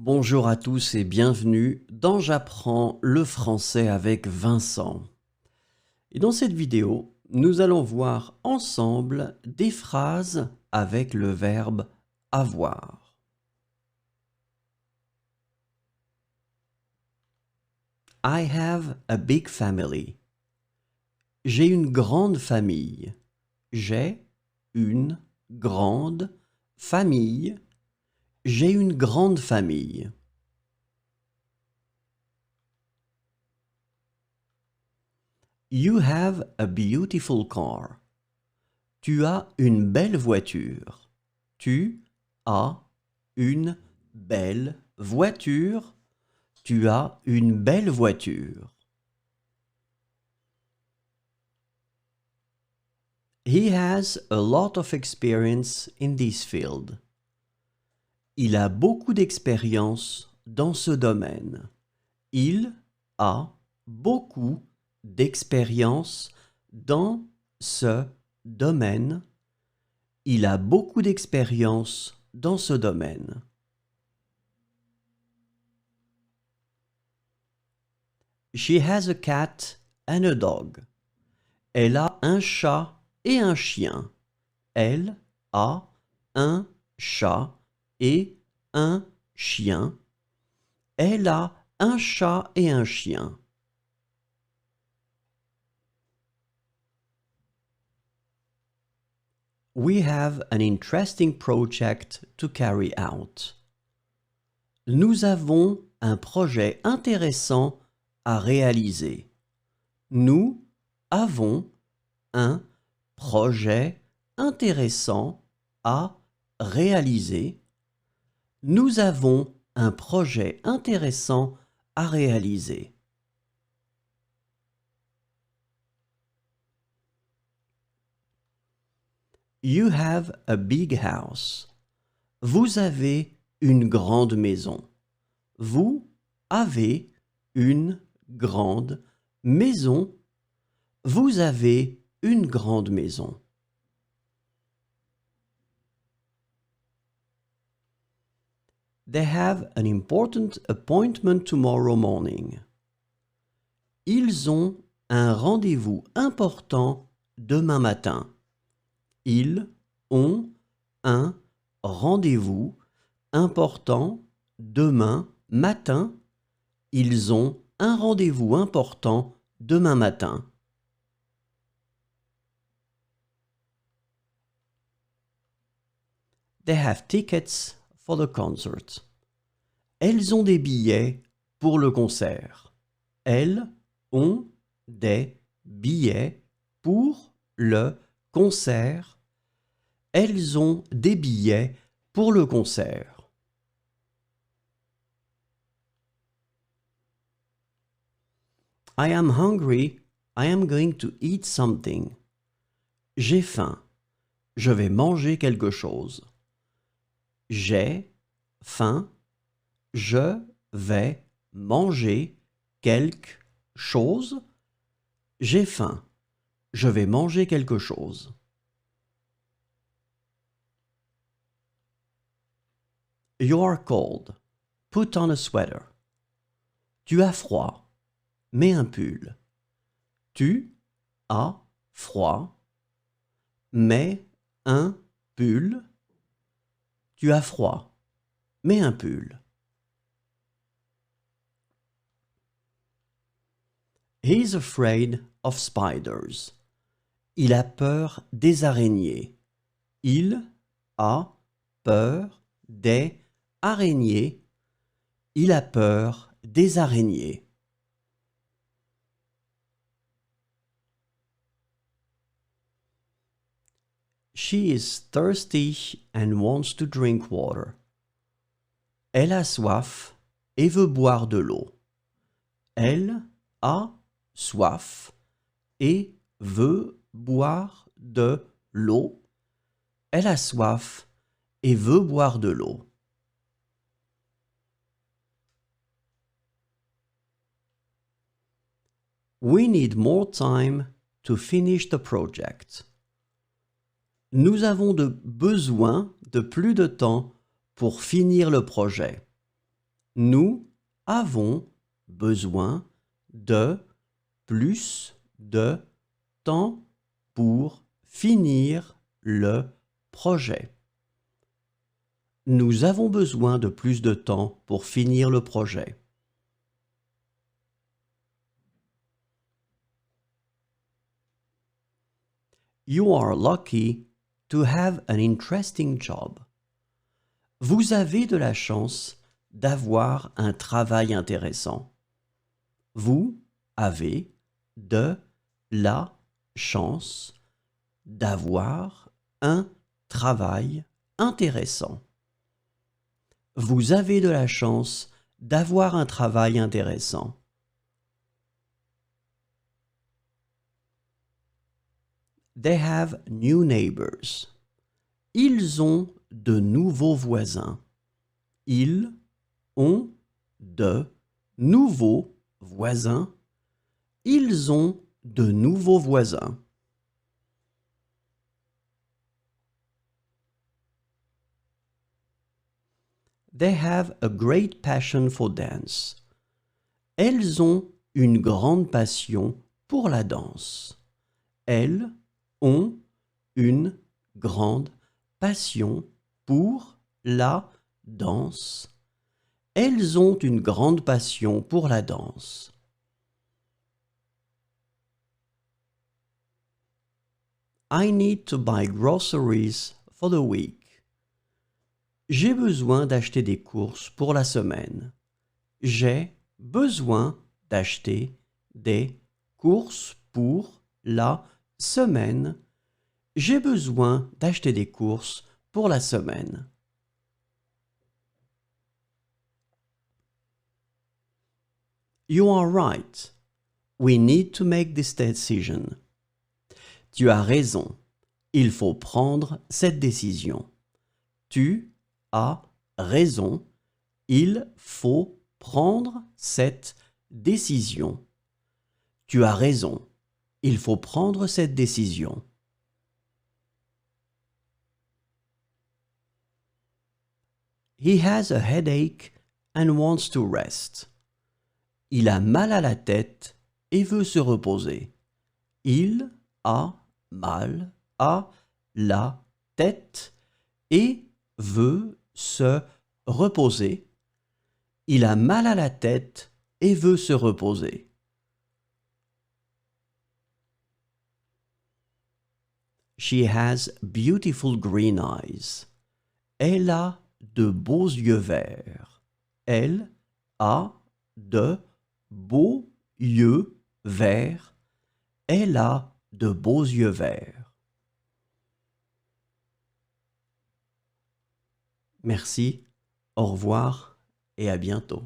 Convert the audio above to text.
Bonjour à tous et bienvenue dans J'apprends le français avec Vincent. Et dans cette vidéo, nous allons voir ensemble des phrases avec le verbe avoir. I have a big family. J'ai une grande famille. J'ai une grande famille. J'ai une grande famille. You have a beautiful car. Tu as une belle voiture. Tu as une belle voiture. Tu as une belle voiture. He has a lot of experience in this field. Il a beaucoup d'expérience dans ce domaine. Il a beaucoup d'expérience dans ce domaine. Il a beaucoup d'expérience dans ce domaine. She has a cat and a dog. Elle a un chat et un chien. Elle a un chat et un chien. Elle a un chat et un chien. We have an interesting project to carry out. Nous avons un projet intéressant à réaliser. Nous avons un projet intéressant à réaliser. Nous avons un projet intéressant à réaliser. You have a big house. Vous avez une grande maison. Vous avez une grande maison. Vous avez une grande maison. They have an important appointment tomorrow morning. Ils ont un rendez-vous important demain matin. Ils ont un rendez-vous important demain matin. Ils ont un rendez-vous important demain matin. They have tickets for the concert. Elles ont des billets pour le concert. Elles ont des billets pour le concert. Elles ont des billets pour le concert. I am hungry. I am going to eat something. J'ai faim. Je vais manger quelque chose. J'ai faim. Je vais manger quelque chose. J'ai faim. Je vais manger quelque chose. You are cold. Put on a sweater. Tu as froid. Mets un pull. Tu as froid. Mets un pull. Tu as froid. Mets un pull. He's afraid of spiders. Il a peur des araignées. Il a peur des araignées. Il a peur des araignées. She is thirsty and wants to drink water. Elle a soif et veut boire de l'eau. Elle a soif et veut boire de l'eau. Elle a soif et veut boire de l'eau. We need more time to finish the project. Nous avons besoin de plus de temps pour finir le projet. Nous avons besoin de plus de temps pour finir le projet. Nous avons besoin de plus de temps pour finir le projet. You are lucky to have an interesting job. Vous avez de la chance d'avoir un travail intéressant. Vous avez de la chance d'avoir un travail intéressant. Vous avez de la chance d'avoir un travail intéressant. They have new neighbors. Ils ont de nouveaux voisins. Ils ont de nouveaux voisins. Ils ont de nouveaux voisins. They have a great passion for dance. Elles ont une grande passion pour la danse. Elles ont une grande passion pour la danse. Elles ont une grande passion pour la danse. I need to buy groceries for the week. J'ai besoin d'acheter des courses pour la semaine. J'ai besoin d'acheter des courses pour la semaine. J'ai besoin d'acheter des courses pour la semaine. You are right. We need to make this decision. Tu as raison. Il faut prendre cette décision. Tu as raison. Il faut prendre cette décision. Tu as raison. Il faut prendre cette décision. He has a headache and wants to rest. Il a mal à la tête et veut se reposer. Il a mal à la tête et veut se reposer. Il a mal à la tête et veut se reposer. She has beautiful green eyes. Elle a de beaux yeux verts. Elle a de beaux yeux verts. Elle a de beaux yeux verts. Merci, au revoir et à bientôt.